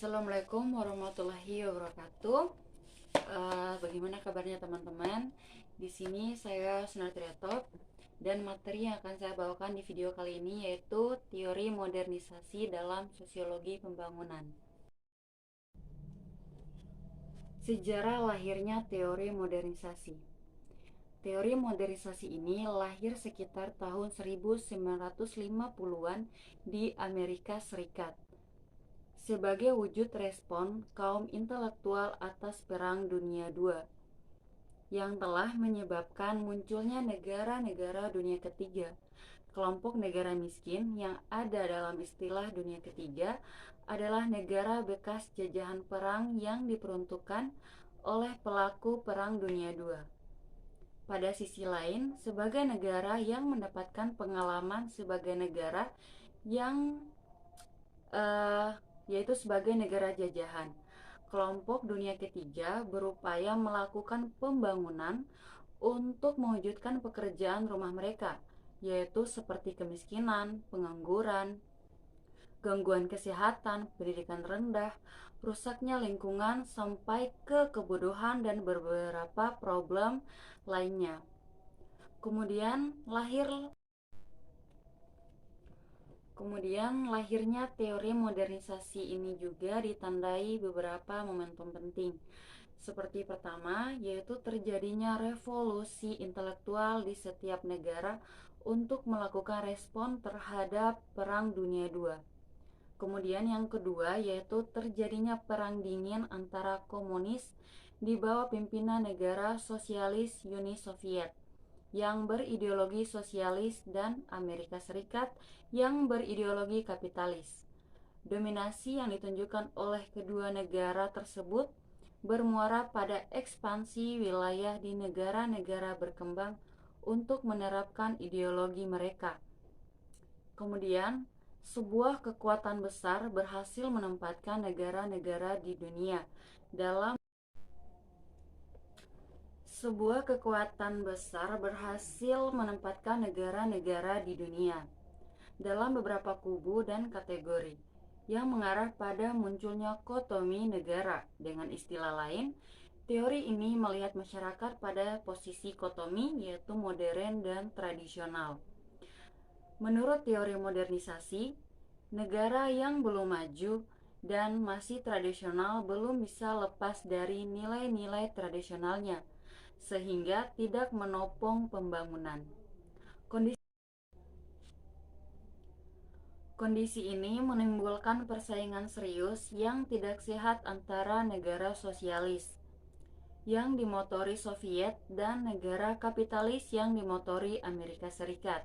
Assalamualaikum warahmatullahi wabarakatuh. Bagaimana kabarnya teman-teman? Di sini saya Sunar Triatop dan materi yang akan saya bawakan di video kali ini yaitu teori modernisasi dalam sosiologi pembangunan. Sejarah lahirnya teori modernisasi. Teori modernisasi ini lahir sekitar tahun 1950-an di Amerika Serikat sebagai wujud respon kaum intelektual atas Perang Dunia II yang telah menyebabkan munculnya negara-negara dunia ketiga. Kelompok negara miskin yang ada dalam istilah dunia ketiga adalah negara bekas jajahan perang yang diperuntukkan oleh pelaku Perang Dunia II. Pada sisi lain, sebagai negara yang mendapatkan pengalaman sebagai negara yang yaitu sebagai negara jajahan, kelompok dunia ketiga berupaya melakukan pembangunan untuk mewujudkan pekerjaan rumah mereka, yaitu seperti kemiskinan, pengangguran, gangguan kesehatan, pendidikan rendah, rusaknya lingkungan, sampai ke kebodohan dan beberapa problem lainnya. Kemudian lahirnya teori modernisasi ini juga ditandai beberapa momentum penting. Seperti pertama, yaitu terjadinya revolusi intelektual di setiap negara untuk melakukan respon terhadap Perang Dunia II. Kemudian yang kedua, yaitu terjadinya perang dingin antara komunis di bawah pimpinan negara sosialis Uni Soviet yang berideologi sosialis dan Amerika Serikat yang berideologi kapitalis. Dominasi yang ditunjukkan oleh kedua negara tersebut bermuara pada ekspansi wilayah di negara-negara berkembang untuk menerapkan ideologi mereka. Kemudian, sebuah kekuatan besar berhasil menempatkan negara-negara di dunia dalam beberapa kubu dan kategori yang mengarah pada munculnya kotomi negara. Dengan istilah lain, teori ini melihat masyarakat pada posisi kotomi, yaitu modern dan tradisional. Menurut teori modernisasi, negara yang belum maju dan masih tradisional belum bisa lepas dari nilai-nilai tradisionalnya, sehingga tidak menopang pembangunan. Kondisi ini menimbulkan persaingan serius yang tidak sehat antara negara sosialis yang dimotori Soviet dan negara kapitalis yang dimotori Amerika Serikat.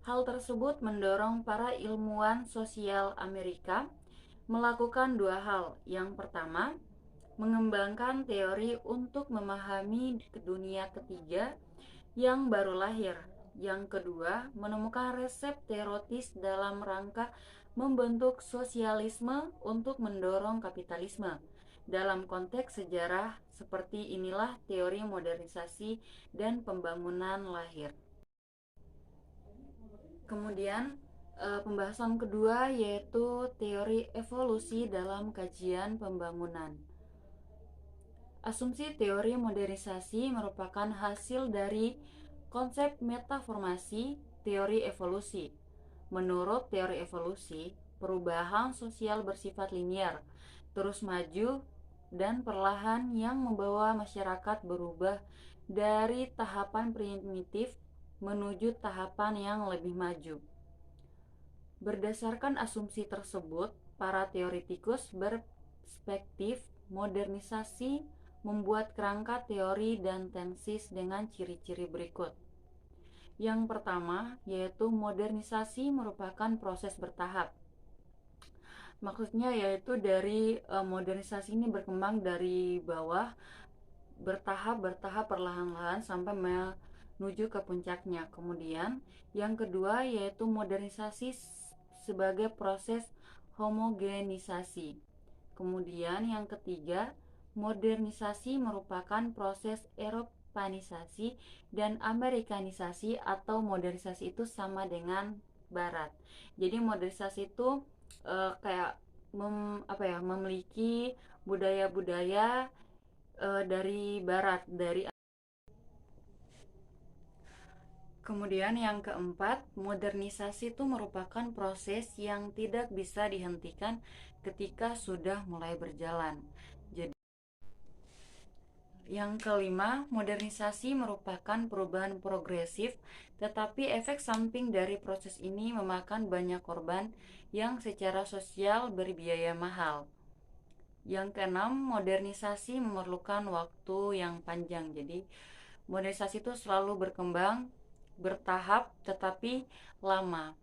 Hal tersebut mendorong para ilmuwan sosial Amerika melakukan dua hal. Yang pertama, mengembangkan teori untuk memahami dunia ketiga yang baru lahir. Yang kedua, menemukan resep teoritis dalam rangka membentuk sosialisme untuk mendorong kapitalisme. Dalam konteks sejarah seperti inilah teori modernisasi dan pembangunan lahir. Kemudian pembahasan kedua yaitu teori evolusi dalam kajian pembangunan. Asumsi teori modernisasi merupakan hasil dari konsep metaformasi teori evolusi. Menurut teori evolusi, perubahan sosial bersifat linear, terus maju dan perlahan yang membawa masyarakat berubah dari tahapan primitif menuju tahapan yang lebih maju. Berdasarkan asumsi tersebut, para teoretikus berperspektif modernisasi membuat kerangka teori dan tesis dengan ciri-ciri berikut. Yang pertama, yaitu modernisasi merupakan proses bertahap. Maksudnya yaitu dari modernisasi ini berkembang dari bawah, bertahap perlahan-lahan sampai menuju ke puncaknya. Kemudian yang kedua yaitu modernisasi sebagai proses homogenisasi. Kemudian yang ketiga, modernisasi merupakan proses Eropanisasi dan Amerikanisasi, atau modernisasi itu sama dengan Barat. Jadi modernisasi itu kayak memiliki budaya-budaya dari barat, dari. Kemudian yang keempat, modernisasi itu merupakan proses yang tidak bisa dihentikan ketika sudah mulai berjalan. Jadi, yang kelima, modernisasi merupakan perubahan progresif, tetapi efek samping dari proses ini memakan banyak korban yang secara sosial berbiaya mahal. Yang keenam, modernisasi memerlukan waktu yang panjang. Jadi, modernisasi itu selalu berkembang, bertahap, tetapi lama.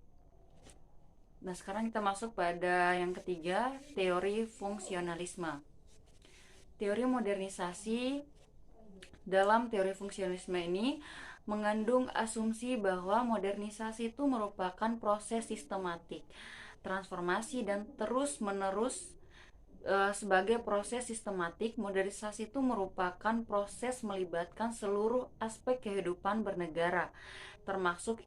Nah, sekarang kita masuk pada yang ketiga, teori fungsionalisme. Teori modernisasi, dalam teori fungsionalisme ini mengandung asumsi bahwa modernisasi itu merupakan proses sistematik, transformasi dan terus-menerus. Sebagai proses sistematik, modernisasi itu merupakan proses melibatkan seluruh aspek kehidupan bernegara, termasuk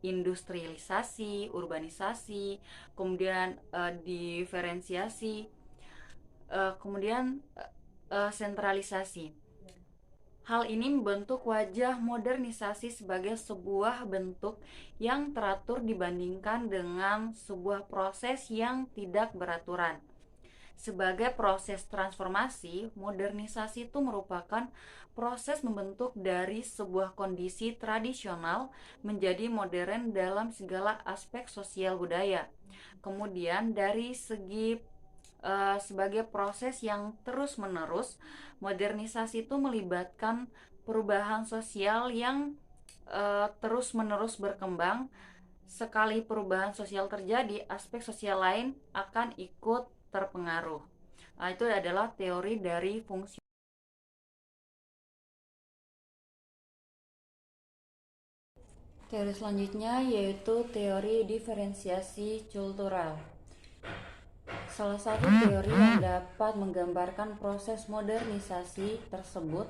industrialisasi, urbanisasi, kemudian diferensiasi, kemudian sentralisasi. Hal ini membentuk wajah modernisasi sebagai sebuah bentuk yang teratur dibandingkan dengan sebuah proses yang tidak beraturan. Sebagai proses transformasi, modernisasi itu merupakan proses membentuk dari sebuah kondisi tradisional menjadi modern dalam segala aspek sosial budaya. Kemudian dari segi sebagai proses yang terus-menerus, modernisasi itu melibatkan perubahan sosial yang terus-menerus berkembang. Sekali perubahan sosial terjadi, aspek sosial lain akan ikut terpengaruh. Nah, itu adalah teori dari fungsi. Teori selanjutnya yaitu teori diferensiasi kultural. Salah satu teori yang dapat menggambarkan proses modernisasi tersebut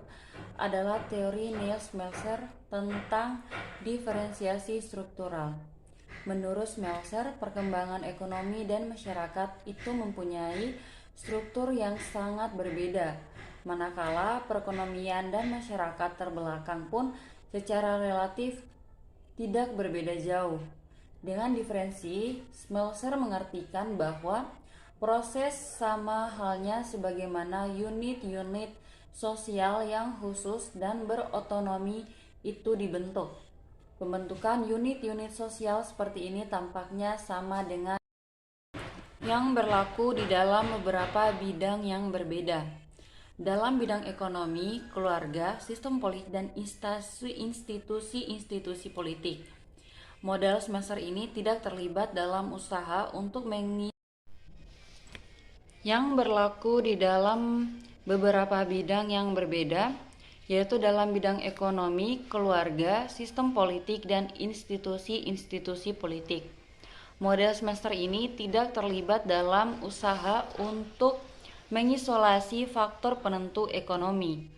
adalah teori Niels Melzer tentang diferensiasi struktural. Menurut Melzer, perkembangan ekonomi dan masyarakat itu mempunyai struktur yang sangat berbeda, manakala perekonomian dan masyarakat terbelakang pun secara relatif tidak berbeda jauh. Dengan diferensi, Melzer mengartikan bahwa proses sama halnya sebagaimana unit-unit sosial yang khusus dan berotonomi itu dibentuk. Pembentukan unit-unit sosial seperti ini tampaknya sama dengan yang berlaku di dalam beberapa bidang yang berbeda. Dalam bidang ekonomi, keluarga, sistem politik, dan institusi-institusi politik. Model Melzer ini tidak terlibat dalam usaha untuk yang berlaku di dalam beberapa bidang yang berbeda, yaitu dalam bidang ekonomi, keluarga, sistem politik, dan institusi-institusi politik. Model Melzer ini tidak terlibat dalam usaha untuk mengisolasi faktor penentu ekonomi,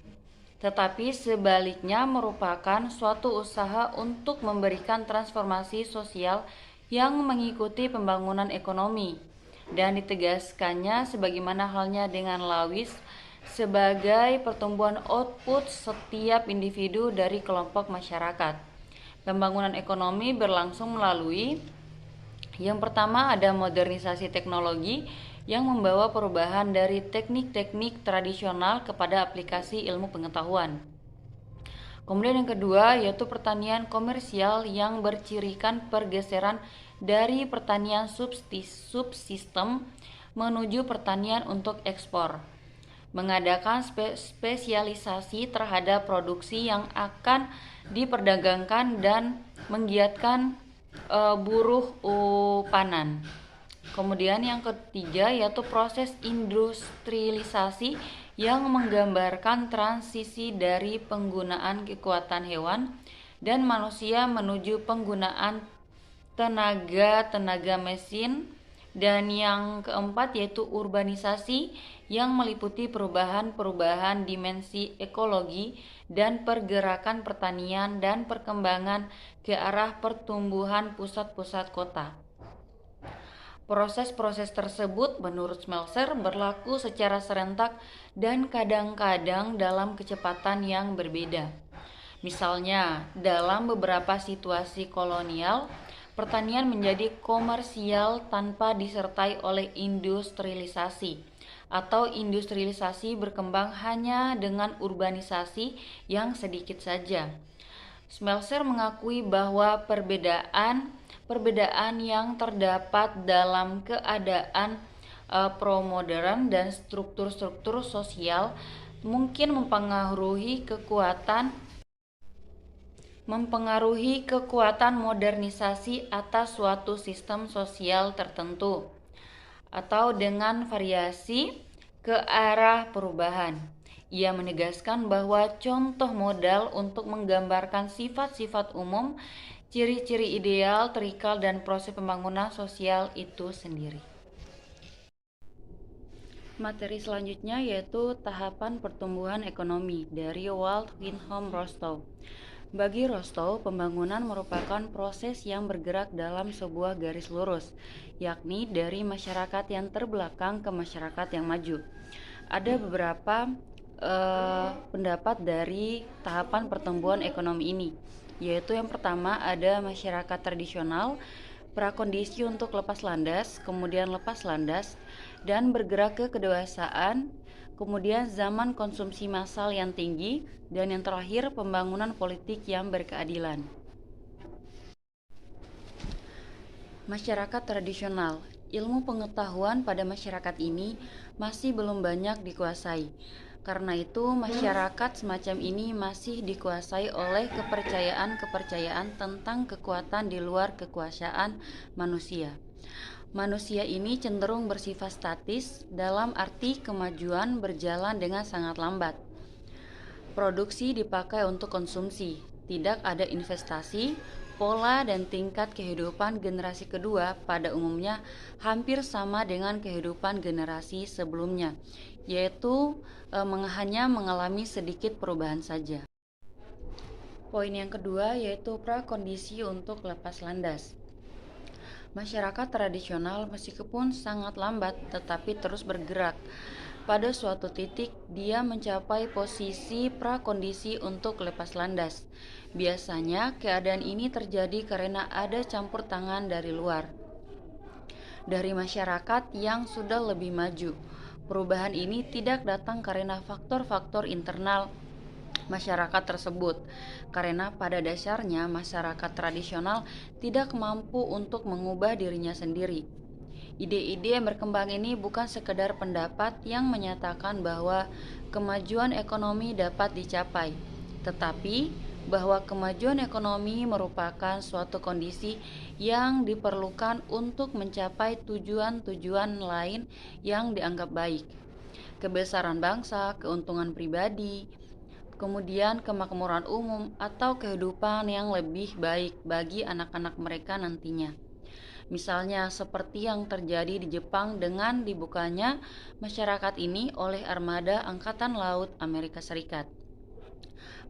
tetapi sebaliknya merupakan suatu usaha untuk memberikan transformasi sosial yang mengikuti pembangunan ekonomi, dan ditegaskannya sebagaimana halnya dengan Lewis sebagai pertumbuhan output setiap individu dari kelompok masyarakat. Pembangunan ekonomi berlangsung melalui yang pertama ada modernisasi teknologi yang membawa perubahan dari teknik-teknik tradisional kepada aplikasi ilmu pengetahuan. Kemudian yang kedua yaitu pertanian komersial yang bercirikan pergeseran dari pertanian subsistem menuju pertanian untuk ekspor. Mengadakan spesialisasi terhadap produksi yang akan diperdagangkan dan menggiatkan buruh panan. Kemudian yang ketiga yaitu proses industrialisasi yang menggambarkan transisi dari penggunaan kekuatan hewan dan manusia menuju penggunaan tenaga mesin. Dan yang keempat yaitu urbanisasi yang meliputi perubahan dimensi ekologi dan pergerakan pertanian dan perkembangan ke arah pertumbuhan pusat-pusat kota. Proses-proses tersebut menurut Smelser berlaku secara serentak dan kadang-kadang dalam kecepatan yang berbeda. Misalnya, dalam beberapa situasi kolonial, pertanian menjadi komersial tanpa disertai oleh industrialisasi, atau industrialisasi berkembang hanya dengan urbanisasi yang sedikit saja. Smelser mengakui bahwa perbedaan yang terdapat dalam keadaan pro-modern dan struktur-struktur sosial mungkin mempengaruhi kekuatan modernisasi atas suatu sistem sosial tertentu atau dengan variasi ke arah perubahan. Ia menegaskan bahwa contoh modal untuk menggambarkan sifat-sifat umum, ciri-ciri ideal, terikal, dan proses pembangunan sosial itu sendiri. Materi selanjutnya yaitu tahapan pertumbuhan ekonomi dari Walt Winham Rostow. Bagi Rostow, pembangunan merupakan proses yang bergerak dalam sebuah garis lurus, yakni dari masyarakat yang terbelakang ke masyarakat yang maju. Ada beberapa pendapat dari tahapan pertumbuhan ekonomi ini, yaitu yang pertama ada masyarakat tradisional, prakondisi untuk lepas landas, kemudian lepas landas, dan bergerak ke kedewasaan, kemudian zaman konsumsi massal yang tinggi, dan yang terakhir pembangunan politik yang berkeadilan. Masyarakat tradisional. Ilmu pengetahuan pada masyarakat ini masih belum banyak dikuasai. Karena itu, masyarakat semacam ini masih dikuasai oleh kepercayaan-kepercayaan tentang kekuatan di luar kekuasaan manusia. Manusia ini cenderung bersifat statis dalam arti kemajuan berjalan dengan sangat lambat. Produksi dipakai untuk konsumsi, tidak ada investasi. Pola dan tingkat kehidupan generasi kedua pada umumnya hampir sama dengan kehidupan generasi sebelumnya, yaitu hanya mengalami sedikit perubahan saja. Poin yang kedua yaitu prakondisi untuk lepas landas. Masyarakat tradisional meskipun sangat lambat tetapi terus bergerak. Pada suatu titik, dia mencapai posisi prakondisi untuk lepas landas. Biasanya, keadaan ini terjadi karena ada campur tangan dari luar, dari masyarakat yang sudah lebih maju. Perubahan ini tidak datang karena faktor-faktor internal masyarakat tersebut, karena pada dasarnya masyarakat tradisional tidak mampu untuk mengubah dirinya sendiri. Ide-ide yang berkembang ini bukan sekedar pendapat yang menyatakan bahwa kemajuan ekonomi dapat dicapai, tetapi bahwa kemajuan ekonomi merupakan suatu kondisi yang diperlukan untuk mencapai tujuan-tujuan lain yang dianggap baik. Kebesaran bangsa, keuntungan pribadi, kemudian kemakmuran umum atau kehidupan yang lebih baik bagi anak-anak mereka nantinya. Misalnya seperti yang terjadi di Jepang dengan dibukanya masyarakat ini oleh armada Angkatan Laut Amerika Serikat.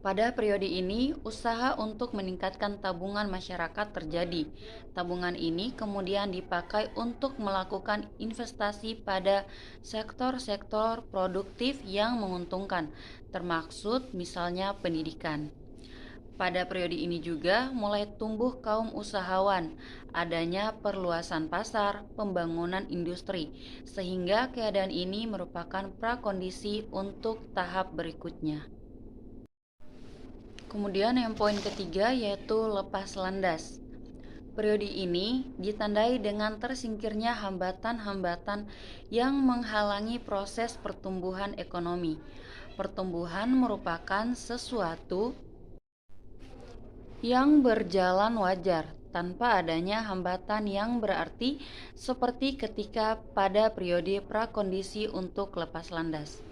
Pada periode ini, usaha untuk meningkatkan tabungan masyarakat terjadi. Tabungan ini kemudian dipakai untuk melakukan investasi pada sektor-sektor produktif yang menguntungkan, termaksud misalnya pendidikan. Pada periode ini juga mulai tumbuh kaum usahawan, adanya perluasan pasar, pembangunan industri, sehingga keadaan ini merupakan prakondisi untuk tahap berikutnya. Kemudian yang poin ketiga yaitu lepas landas. Periode ini ditandai dengan tersingkirnya hambatan-hambatan yang menghalangi proses pertumbuhan ekonomi. Pertumbuhan merupakan sesuatu yang berjalan wajar tanpa adanya hambatan yang berarti, seperti ketika pada periode prakondisi untuk lepas landas.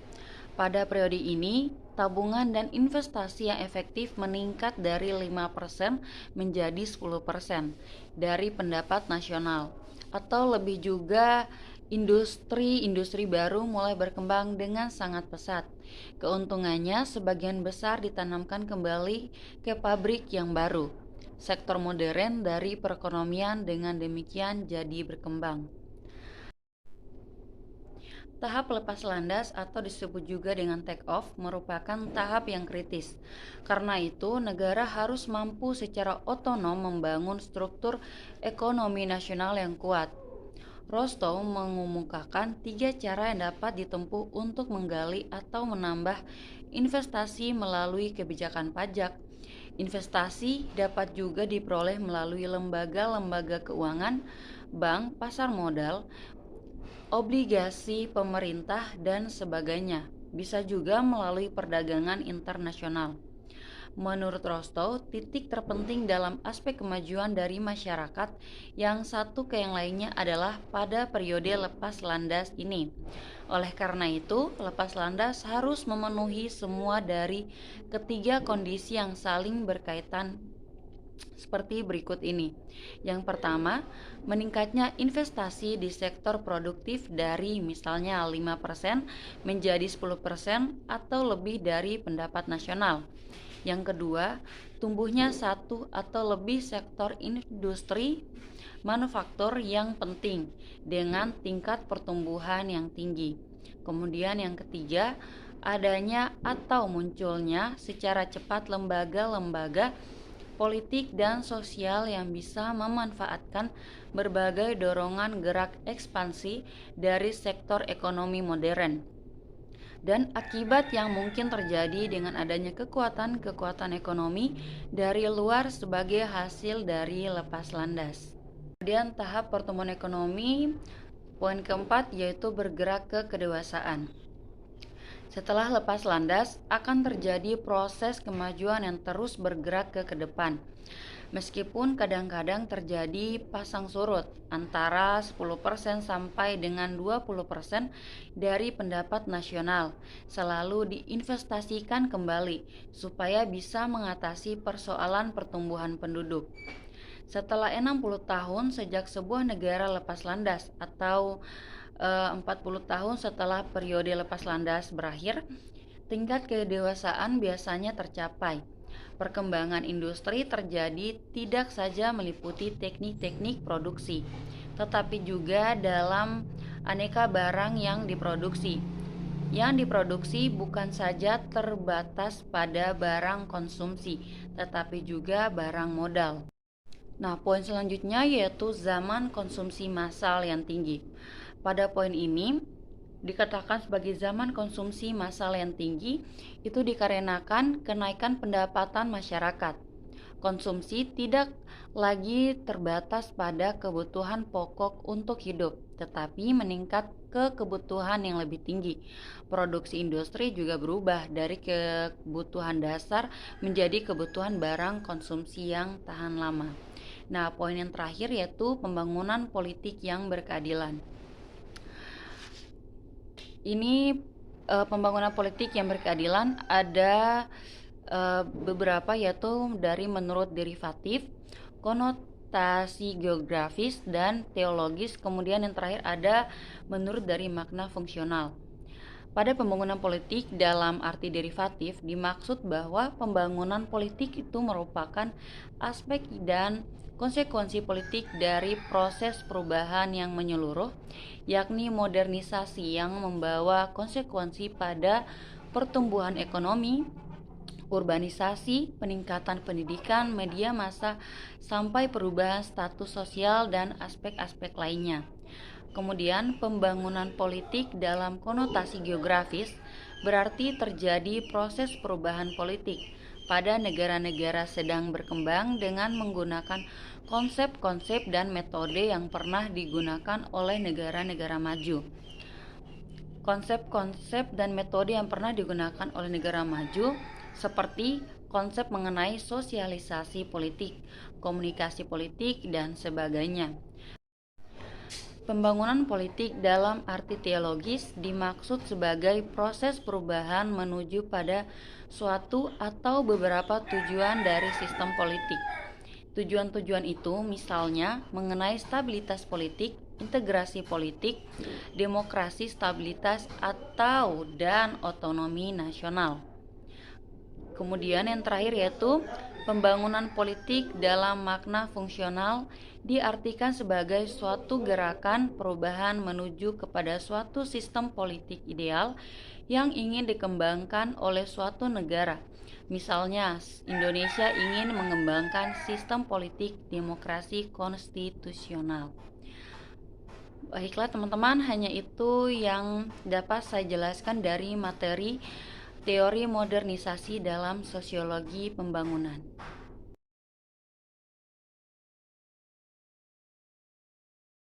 Pada periode ini, tabungan dan investasi yang efektif meningkat dari 5% menjadi 10% dari pendapat nasional, atau lebih juga industri-industri baru mulai berkembang dengan sangat pesat. Keuntungannya sebagian besar ditanamkan kembali ke pabrik yang baru. Sektor modern dari perekonomian dengan demikian jadi berkembang. Tahap lepas landas atau disebut juga dengan take off merupakan tahap yang kritis. Karena itu, negara harus mampu secara otonom membangun struktur ekonomi nasional yang kuat. Rostow mengemukakan 3 cara yang dapat ditempuh untuk menggali atau menambah investasi melalui kebijakan pajak. Investasi dapat juga diperoleh melalui lembaga-lembaga keuangan, bank, pasar modal, obligasi pemerintah, dan sebagainya. Bisa juga melalui perdagangan internasional. Menurut Rostow, titik terpenting dalam aspek kemajuan dari masyarakat yang satu ke yang lainnya adalah pada periode lepas landas ini. Oleh karena itu, lepas landas harus memenuhi semua dari ketiga kondisi yang saling berkaitan seperti berikut ini. Yang pertama, meningkatnya investasi di sektor produktif dari misalnya 5% menjadi 10% atau lebih dari pendapat nasional. Yang kedua, tumbuhnya satu atau lebih sektor industri manufaktur yang penting dengan tingkat pertumbuhan yang tinggi. Kemudian yang ketiga, adanya atau munculnya secara cepat lembaga-lembaga politik dan sosial yang bisa memanfaatkan berbagai dorongan gerak ekspansi dari sektor ekonomi modern dan akibat yang mungkin terjadi dengan adanya kekuatan-kekuatan ekonomi dari luar sebagai hasil dari lepas landas. Kemudian tahap pertumbuhan ekonomi, poin keempat yaitu bergerak ke kedewasaan. Setelah lepas landas, akan terjadi proses kemajuan yang terus bergerak ke depan. Meskipun kadang-kadang terjadi pasang surut antara 10% sampai dengan 20% dari pendapat nasional selalu diinvestasikan kembali supaya bisa mengatasi persoalan pertumbuhan penduduk. Setelah 60 tahun sejak sebuah negara lepas landas atau 40 tahun setelah periode lepas landas berakhir, tingkat kedewasaan biasanya tercapai. Perkembangan industri terjadi tidak saja meliputi teknik-teknik produksi, tetapi juga dalam aneka barang yang diproduksi. Yang diproduksi bukan saja terbatas pada barang konsumsi, tetapi juga barang modal. Nah, poin selanjutnya yaitu zaman konsumsi massal yang tinggi. Pada poin ini, dikatakan sebagai zaman konsumsi massal yang tinggi itu dikarenakan kenaikan pendapatan masyarakat. Konsumsi tidak lagi terbatas pada kebutuhan pokok untuk hidup, tetapi meningkat ke kebutuhan yang lebih tinggi. Produksi industri juga berubah dari kebutuhan dasar menjadi kebutuhan barang konsumsi yang tahan lama. Nah, poin yang terakhir yaitu pembangunan politik yang berkeadilan. Ini pembangunan politik yang berkeadilan ada beberapa yaitu dari menurut derivatif, konotasi geografis, dan teologis. Kemudian yang terakhir ada menurut dari makna fungsional. Pada pembangunan politik dalam arti derivatif dimaksud bahwa pembangunan politik itu merupakan aspek dan konsekuensi politik dari proses perubahan yang menyeluruh, yakni modernisasi yang membawa konsekuensi pada pertumbuhan ekonomi, urbanisasi, peningkatan pendidikan, media massa, sampai perubahan status sosial dan aspek-aspek lainnya. Kemudian pembangunan politik dalam konotasi geografis berarti terjadi proses perubahan politik pada negara-negara sedang berkembang dengan menggunakan konsep-konsep dan metode yang pernah digunakan oleh negara-negara maju. Konsep-konsep dan metode yang pernah digunakan oleh negara maju seperti konsep mengenai sosialisasi politik, komunikasi politik, dan sebagainya. Pembangunan politik dalam arti teologis dimaksud sebagai proses perubahan menuju pada suatu atau beberapa tujuan dari sistem politik. Tujuan-tujuan itu misalnya mengenai stabilitas politik, integrasi politik, demokrasi, stabilitas, atau dan otonomi nasional. Kemudian yang terakhir yaitu pembangunan politik dalam makna fungsional diartikan sebagai suatu gerakan perubahan menuju kepada suatu sistem politik ideal yang ingin dikembangkan oleh suatu negara. Misalnya, Indonesia ingin mengembangkan sistem politik demokrasi konstitusional. Baiklah teman-teman, hanya itu yang dapat saya jelaskan dari materi teori modernisasi dalam sosiologi pembangunan.